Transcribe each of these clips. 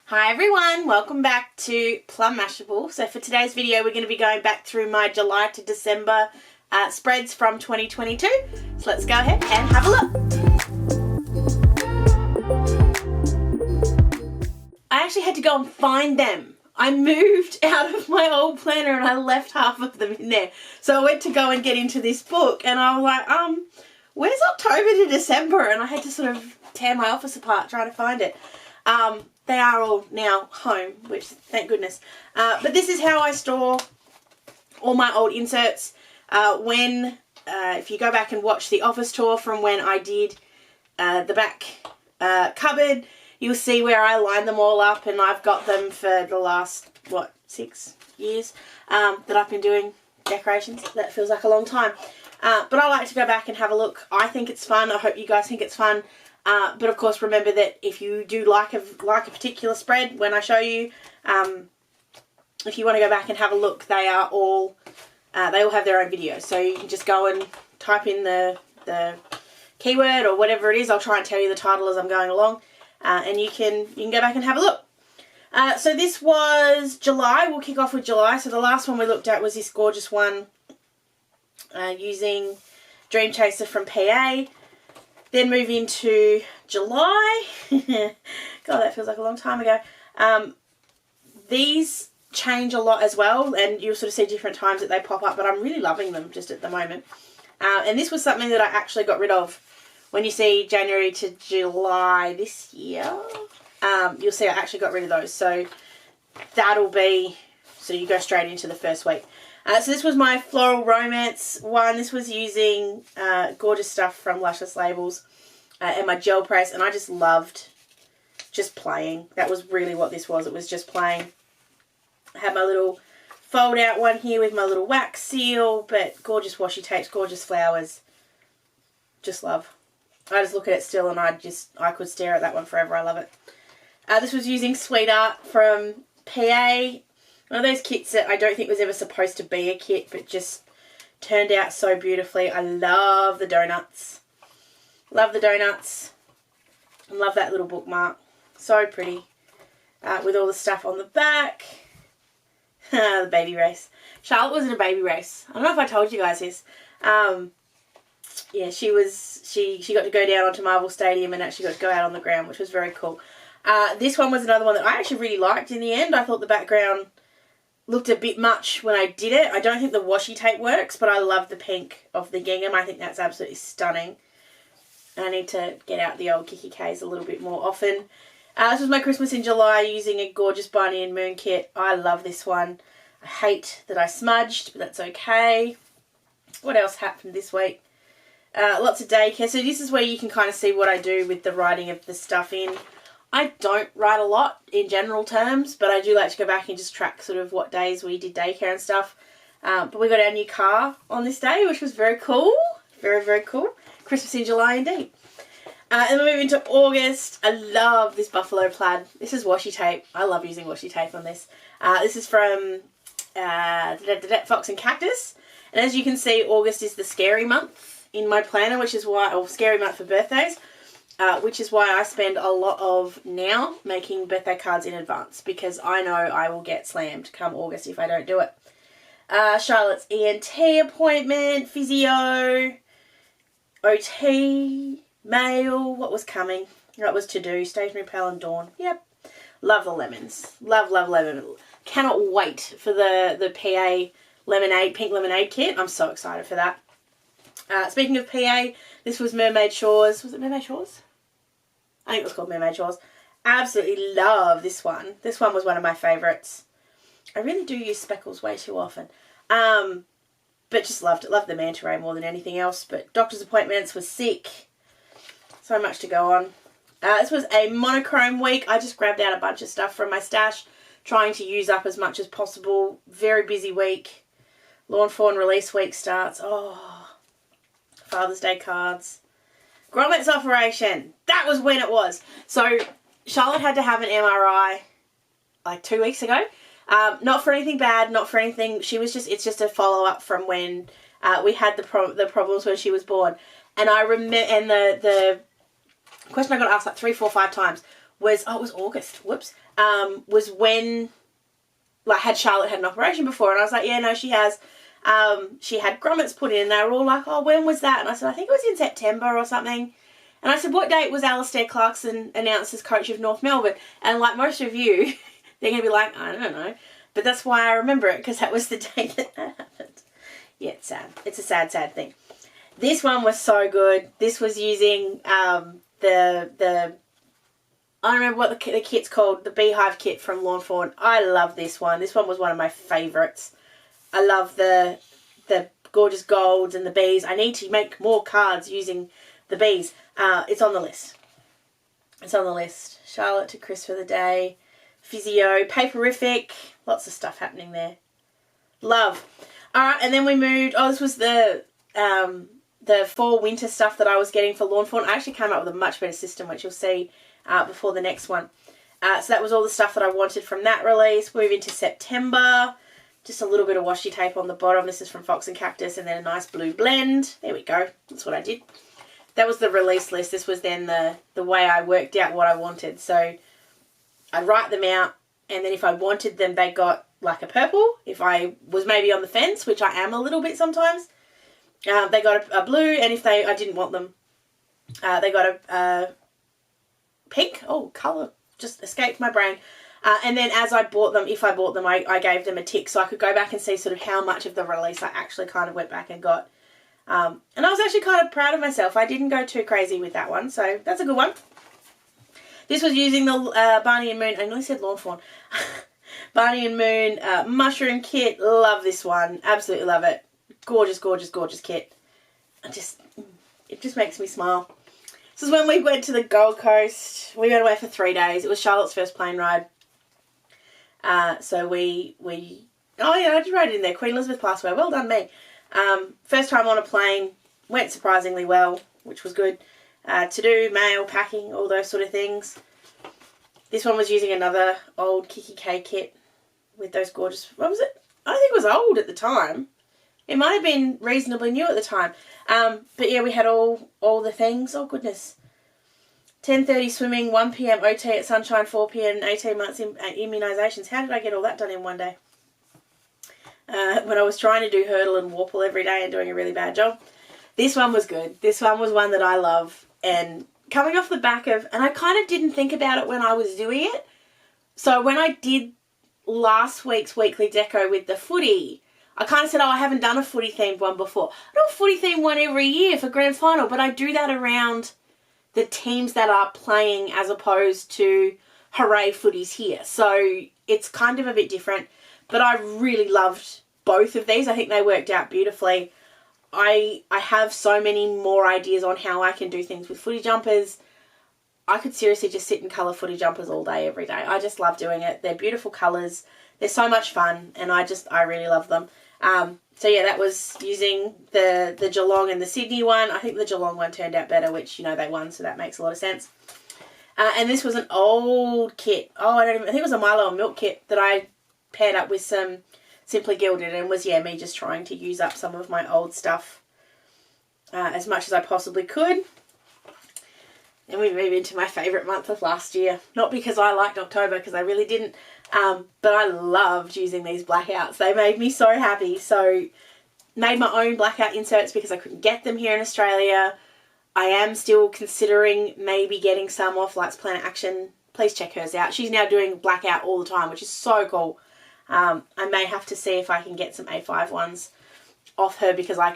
Hi everyone, welcome back to Plum Mashable. So for today's video we're going to be going back through my July to December spreads from 2022. So let's go ahead and have a look. I actually had to go and find them. I moved out of my old planner and I left half of them in there. So I went to go and get into this book and I was like, where's October to December? And I had to sort of tear my office apart trying to find it. They are all now home, which thank goodness. But this is how I store all my old inserts. If you go back and watch the office tour from when I did the back cupboard, you'll see where I line them all up, and I've got them for the last, 6 years that I've been doing decorations. That feels like a long time. But I like to go back and have a look. I think it's fun. I hope you guys think it's fun. But of course, remember that if you do like a particular spread, when I show you, if you want to go back and have a look, they all have their own videos. So you can just go and type in the keyword or whatever it is. I'll try and tell you the title as I'm going along, and you can go back and have a look. So this was July. We'll kick off with July. So the last one we looked at was this gorgeous one using Dream Chaser from PA. Then move into July. God, that feels like a long time ago. These change a lot as well, and you'll sort of see different times that they pop up, but I'm really loving them just at the moment. And this was something that I actually got rid of. When you see January to July this year, you'll see I actually got rid of those. So that'll be, so you go straight into the first week. So this was my Floral Romance one. This was using gorgeous stuff from Luscious Labels and my gel press. And I just loved just playing. That was really what this was. It was just playing. I had my little fold out one here with my little wax seal. But gorgeous washi tapes, gorgeous flowers. Just love. I just look at it still and I could stare at that one forever. I love it. This was using Sweetheart from PA. One of those kits that I don't think was ever supposed to be a kit, but just turned out so beautifully. I love the donuts. Love the donuts. And love that little bookmark. So pretty. With all the stuff on the back. The baby race. Charlotte was in a baby race. I don't know if I told you guys this. Yeah, she got to go down onto Marvel Stadium and actually got to go out on the ground, which was very cool. This one was another one that I actually really liked in the end. I thought the background looked a bit much when I did it. I don't think the washi tape works, but I love the pink of the gingham. I think that's absolutely stunning. I need to get out the old Kiki K's a little bit more often. This was my Christmas in July using a gorgeous Bunny and Moon kit. I love this one. I hate that I smudged, but that's okay. What else happened this week? Lots of daycare. So this is where you can kind of see what I do with the writing of the stuff in. I don't write a lot in general terms, but I do like to go back and just track sort of what days we did daycare and stuff. But we got our new car on this day, which was very cool. Very, very cool. Christmas in July indeed. And we move into August. I love this buffalo plaid. This is washi tape. I love using washi tape on this. This is from Fox and Cactus. And as you can see, August is the scary month in my planner, which is why, or scary month for birthdays. Which is why I spend a lot of now making birthday cards in advance, because I know I will get slammed come August if I don't do it. Charlotte's ENT appointment, physio, OT, mail, what was coming? That was to do, stationery pal and dawn. Yep. Love the lemons. Love, love lemon. Cannot wait for the PA lemonade, pink lemonade kit. I'm so excited for that. Speaking of PA, this was Mermaid Shores. Was it Mermaid Shores? I think it was called Mermaid Shores. Absolutely love this one. This one was one of my favourites. I really do use speckles way too often. But just loved it. Loved the manta ray more than anything else. But doctor's appointments was sick. So much to go on. This was a monochrome week. I just grabbed out a bunch of stuff from my stash, trying to use up as much as possible. Very busy week. Lawn Fawn release week starts. Oh, Father's Day cards. Grommets operation. That was when it was. So Charlotte had to have an MRI like 2 weeks ago. Not for anything bad, not for anything. It's just a follow-up from when we had the problems when she was born. And I remember, and the question I got asked like 3, 4, 5 times was, oh, it was August. Whoops. was when, like, had Charlotte had an operation before? And I was like, yeah, no, she has. She had grommets put in. They were all like, oh, when was that? And I said, I think it was in September or something. And I said, what date was Alistair Clarkson announced as coach of North Melbourne? And like most of you, they're going to be like, I don't know. But that's why I remember it, because that was the day that happened. Yeah, it's sad. It's a sad, sad thing. This one was so good. This was using the I don't remember what the kit's called, the Beehive kit from Lawn Fawn. I love this one. This one was one of my favourites. I love the gorgeous golds and the bees. I need to make more cards using the bees. It's on the list. It's on the list. Charlotte to Chris for the day. Physio, Paperific. Lots of stuff happening there. Love. Alright, and then we moved. Oh, this was the fall winter stuff that I was getting for Lawn Fawn. I actually came up with a much better system, which you'll see before the next one. So that was all the stuff that I wanted from that release. Move into September. Just a little bit of washi tape on the bottom. This is from Fox and Cactus, and then a nice blue blend. There we go. That's what I did. That was the release list. This was then the way I worked out what I wanted. So I'd write them out, and then if I wanted them, they got like a purple. If I was maybe on the fence, which I am a little bit sometimes, they got a blue, and if I didn't want them, they got a pink. Oh, colour just escaped my brain. And then as I bought them, if I bought them, I gave them a tick, so I could go back and see sort of how much of the release I actually kind of went back and got. And I was actually kind of proud of myself. I didn't go too crazy with that one, so that's a good one. This was using the Barney and Moon, I nearly said Lawn Fawn. Barney and Moon mushroom kit. Love this one. Absolutely love it. Gorgeous, gorgeous, gorgeous kit. It just makes me smile. This is when we went to the Gold Coast. We went away for 3 days. It was Charlotte's first plane ride. So we oh yeah, I just wrote it in there. Queen Elizabeth Passway. Well done me. First time on a plane. Went surprisingly well, which was good. To do mail, packing, all those sort of things. This one was using another old Kiki K kit with those gorgeous, what was it? I don't think it was old at the time. It might have been reasonably new at the time. But yeah, we had all the things. Oh goodness. 10:30 swimming, 1 p.m. OT at Sunshine, 4 p.m. 18 months immunisations. How did I get all that done in one day? When I was trying to do hurdle and warple every day and doing a really bad job. This one was good. This one was one that I love. And coming off the back of, and I kind of didn't think about it when I was doing it. So when I did last week's weekly deco with the footy, I kind of said, oh, I haven't done a footy themed one before. I do a footy themed one every year for grand final, but I do that around the teams that are playing as opposed to hooray footies here. So it's kind of a bit different, but I really loved both of these. I think they worked out beautifully. I have so many more ideas on how I can do things with footy jumpers. I could seriously just sit and colour footy jumpers all day, every day. I just love doing it. They're beautiful colours. They're so much fun, and I really love them. So yeah, that was using the Geelong and the Sydney one. I think the Geelong one turned out better, which, you know, they won, so that makes a lot of sense. And this was an old kit. Oh, I think it was a Milo and Milk kit that I paired up with some Simply Gilded, and was, yeah, me just trying to use up some of my old stuff as much as I possibly could. And we move into my favourite month of last year. Not because I liked October, because I really didn't. But I loved using these blackouts. They made me so happy. So made my own blackout inserts because I couldn't get them here in Australia. I am still considering maybe getting some off Lights Planet Action. Please check hers out. She's now doing blackout all the time, which is so cool. I may have to see if I can get some A5 ones off her because I'm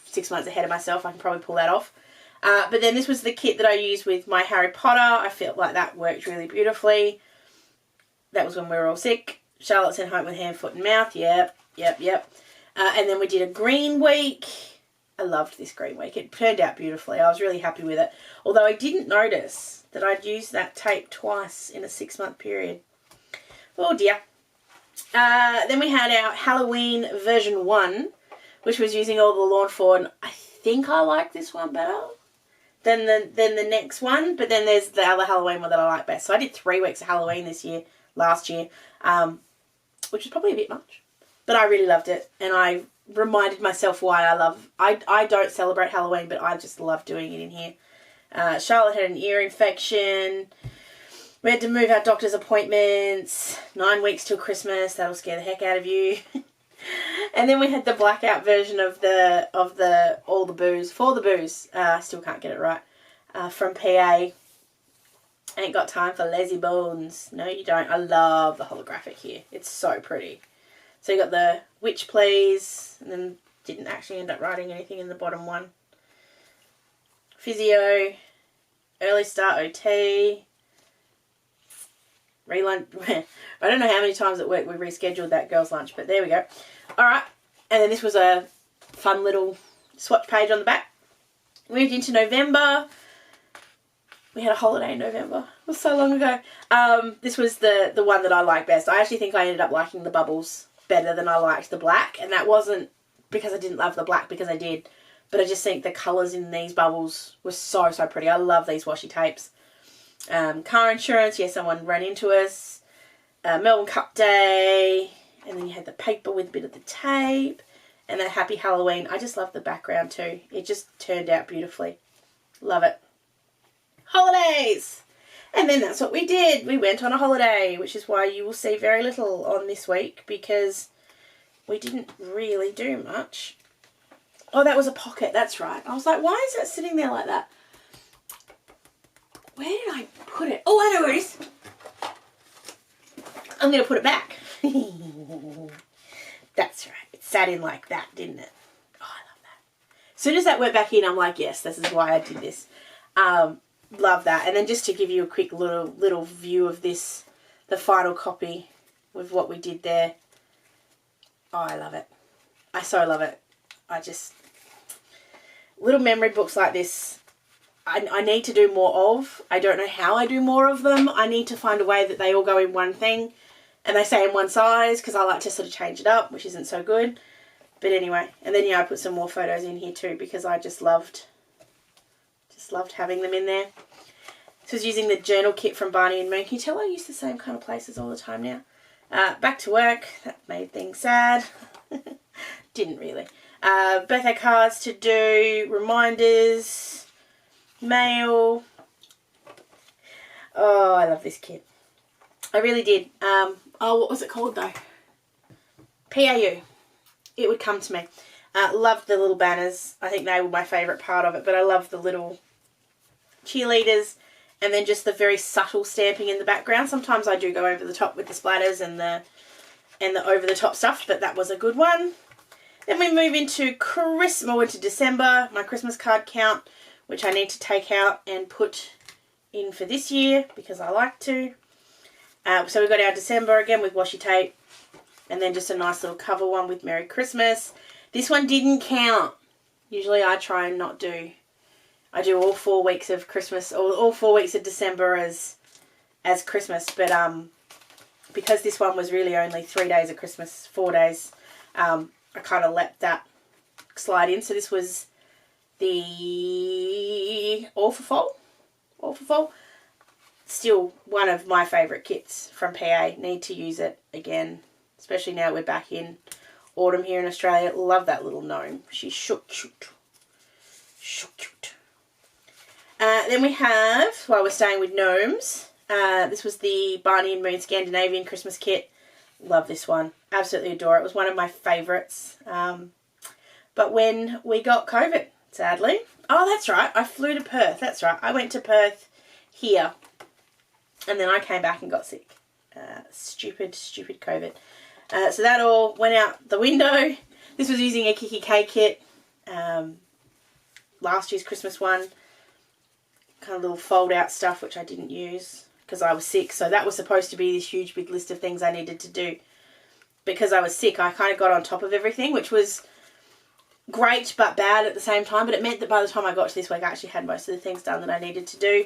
6 months ahead of myself. I can probably pull that off. But then this was the kit that I used with my Harry Potter. I felt like that worked really beautifully. That was when we were all sick. Charlotte sent home with hand, foot and mouth. Yep. And then we did a green week. I loved this green week. It turned out beautifully. I was really happy with it. Although I didn't notice that I'd used that tape twice in a 6-month period. Oh dear. Then we had our Halloween version 1, which was using all the Lawn Fawn. I think I like this one better than the next one, but then there's the other Halloween one that I like best. So I did 3 weeks of Halloween last year, which was probably a bit much, but I really loved it, and I reminded myself why I don't celebrate Halloween, but I just love doing it in here. Charlotte had an ear infection. We had to move our doctor's appointments, 9 weeks till Christmas. That'll scare the heck out of you. And then we had the blackout version of the all the booze, for the booze. I still can't get it right. From PA. Ain't got time for lazy bones. No, you don't. I love the holographic here. It's so pretty. So you got the Witch Please, and then didn't actually end up writing anything in the bottom one. Physio, Early Start OT, relunch. I don't know how many times at work we rescheduled that girls' lunch, but there we go. All right, and then this was a fun little swatch page on the back. Moved into November. We had a holiday in November. It was so long ago. This was the one that I like best. I actually think I ended up liking the bubbles better than I liked the black, and that wasn't because I didn't love the black, because I did, but I just think the colours in these bubbles were so pretty. I love these washi tapes. Car insurance, yeah, someone ran into us. Melbourne Cup Day, and then you had the paper with a bit of the tape, and then Happy Halloween. I just love the background too. It just turned out beautifully. Love it. Holidays! And then that's what we did. We went on a holiday, which is why you will see very little on this week, because we didn't really do much. Oh, that was a pocket. That's right. I was like, why is that sitting there like that? Where did I put it? Oh, I know where it is. I'm going to put it back. That's right. It sat in like that, didn't it? Oh, I love that. As soon as that went back in, I'm like, yes, this is why I did this. Love that. And then just to give you a quick little view of this, the final copy with what we did there. Oh, I love it. I so love it. Little memory books like this, I need to do more of. I don't know how I do more of them. I need to find a way that they all go in one thing and they stay in one size, because I like to sort of change it up, which isn't so good. But anyway, and then, yeah, I put some more photos in here too, because I just loved having them in there. This was using the journal kit from Barney and Moon. Can you tell I use the same kind of places all the time now? Back to work. That made things sad. Didn't really. Birthday cards to do, reminders, mail. Oh, I love this kit. I really did. What was it called though? PAU. It would come to me. Loved the little banners. I think they were my favourite part of it, but I love the little cheerleaders, and then just the very subtle stamping in the background. Sometimes I do go over the top with the splatters and the over the top stuff, but that was a good one. Then we move into December, my Christmas card count, which I need to take out and put in for this year because I like to. So we got our December again with washi tape, and then just a nice little cover one with Merry Christmas. This one didn't count. Usually I try and not do. I do all 4 weeks of Christmas, or all 4 weeks of December as Christmas, but because this one was really only 3 days of Christmas, 4 days, I kind of let that slide in. So this was the All for Fall. Still one of my favourite kits from PA. Need to use it again, especially now we're back in autumn here in Australia. Love that little gnome. She's so cute. So cute. Then we have, while we're staying with gnomes, this was the Barney and Moon Scandinavian Christmas kit. Love this one. Absolutely adore it. It was one of my favourites. But when we got COVID, sadly. Oh, that's right. I flew to Perth. That's right. I went to Perth here. And then I came back and got sick. Stupid COVID. So that all went out the window. This was using a Kiki K kit. Last year's Christmas one. Kind of little fold out stuff, which I didn't use because I was sick. So that was supposed to be this huge big list of things I needed to do. Because I was sick, I kind of got on top of everything, which was great but bad at the same time. But it meant that by the time I got to this week, I actually had most of the things done that I needed to do.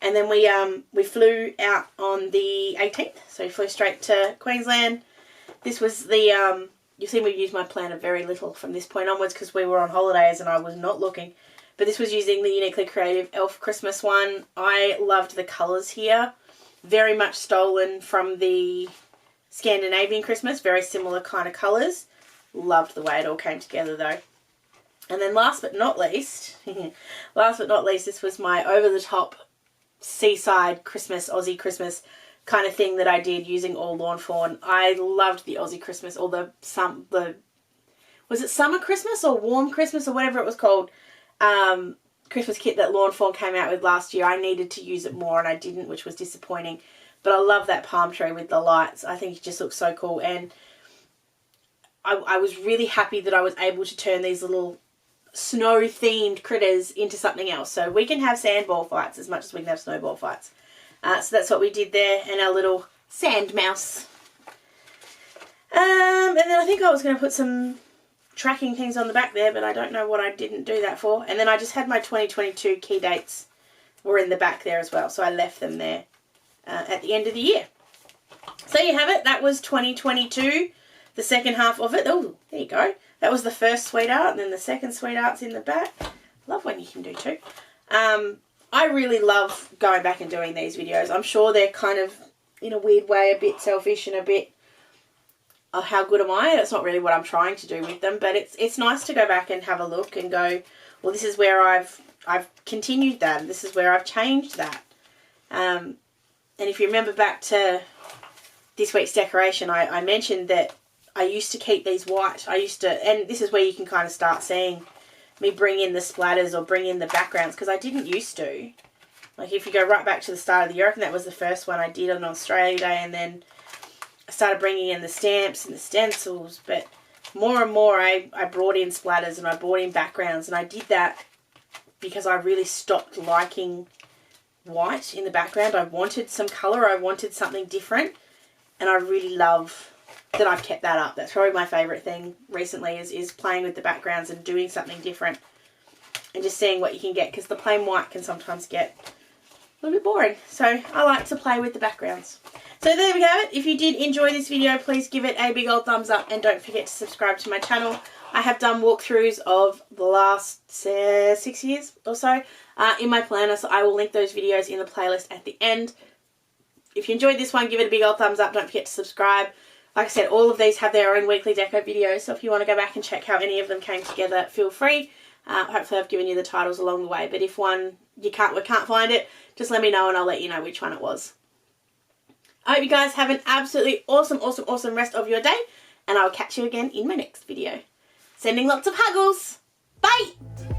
And then we flew out on the 18th. So we flew straight to Queensland. This was the, you'll see we've used my planner very little from this point onwards because we were on holidays and I was not looking. But this was using the Uniquely Creative Elf Christmas one. I loved the colours here. Very much stolen from the Scandinavian Christmas. Very similar kind of colours. Loved the way it all came together though. And then last but not least, this was my over-the-top seaside Christmas, Aussie Christmas kind of thing that I did using all lawn fawn. I loved the Aussie Christmas, or was it summer Christmas or warm Christmas or whatever it was called, Christmas kit that Lawn Fawn came out with last year. I needed to use it more and I didn't, which was disappointing. But I love that palm tree with the lights. I think it just looks so cool. And I was really happy that I was able to turn these little snow-themed critters into something else. So we can have sandball fights as much as we can have snowball fights. So that's what we did there, and our little sand mouse. And then I think I was going to put some tracking things on the back there, but I don't know what I didn't do that for. And then I just had my 2022 key dates were in the back there as well, so I left them there at the end of the year. So you have it. That was 2022, the second half of it. Oh, there you go. That was the first sweetheart, and then the second sweetheart's in the back. Love when you can do two. I really love going back and doing these videos. I'm sure they're kind of, in a weird way, a bit selfish and a bit, oh, how good am I? That's not really what I'm trying to do with them, but it's nice to go back and have a look and go, well, this is where I've continued that. This is where I've changed that. And if you remember back to this week's decoration, I mentioned that I used to keep these white. And this is where you can kind of start seeing me bring in the splatters or bring in the backgrounds, because I didn't used to. Like if you go right back to the start of the year, I reckon that was the first one I did on Australia Day, and then I started bringing in the stamps and the stencils, but more and more I brought in splatters and I brought in backgrounds, and I did that because I really stopped liking white in the background. I wanted some colour, I wanted something different, and I really love that I've kept that up. That's probably my favourite thing recently is playing with the backgrounds and doing something different and just seeing what you can get, because the plain white can sometimes get a little bit boring. So I like to play with the backgrounds. So there we have it. If you did enjoy this video, please give it a big old thumbs up and don't forget to subscribe to my channel. I have done walkthroughs of the last 6 years or so in my planner, so I will link those videos in the playlist at the end. If you enjoyed this one, give it a big old thumbs up. Don't forget to subscribe. Like I said, all of these have their own weekly deco videos, so if you want to go back and check how any of them came together, feel free. Hopefully I've given you the titles along the way, but if one we can't find it, just let me know and I'll let you know which one it was. I hope you guys have an absolutely awesome rest of your day, and I'll catch you again in my next video. Sending lots of huggles. Bye!